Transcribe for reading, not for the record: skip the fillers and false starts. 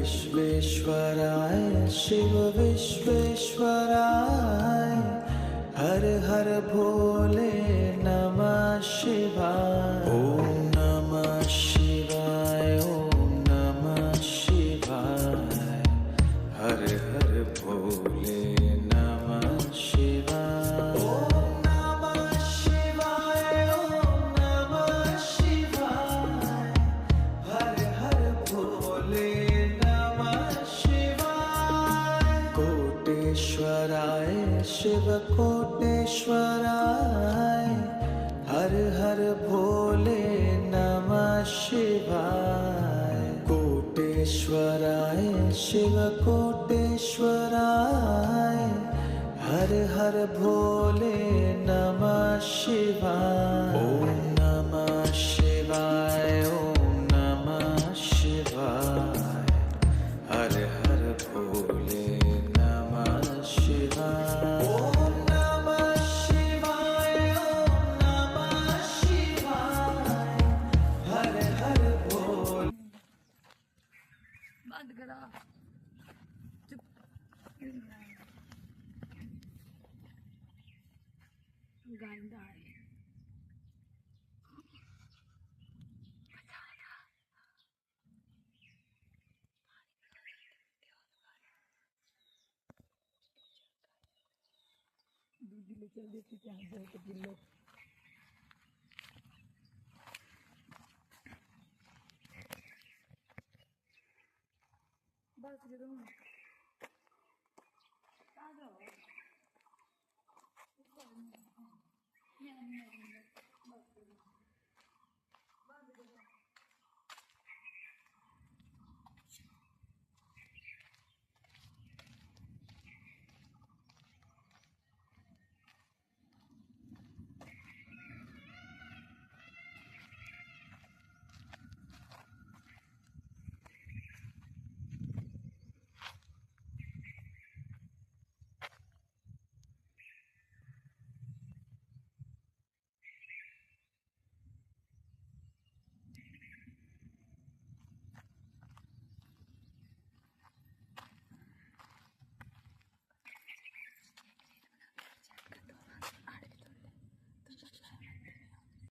विश्वेश्वराय शिव विश्वेश्वराय हर हर भोले नमः शिवाय ओम नमः शिवाय ओम नमः शिवाय हर हर भोले नमः शिवाय ओम नमः शिवाय ओम नमः शिवाय हर हर भोले नमः शिवाय कोटेश्वराय शिव कोटेश्वराय हर हर भोले नमः शिवाय कोटेश्वराय शिव कोटेश्वराय हर हर भोले नमः शिवाय ओम नमः शिवाय ओम नमः शिवाय हर हर भोले नमः शिवाय ओम नमः शिवाय ओम नमः शिवाय हर हर भोले बंद करा चुप गांधा है दूध ले चल देते थे हम बहुत किलो बस जरूर आ जाओ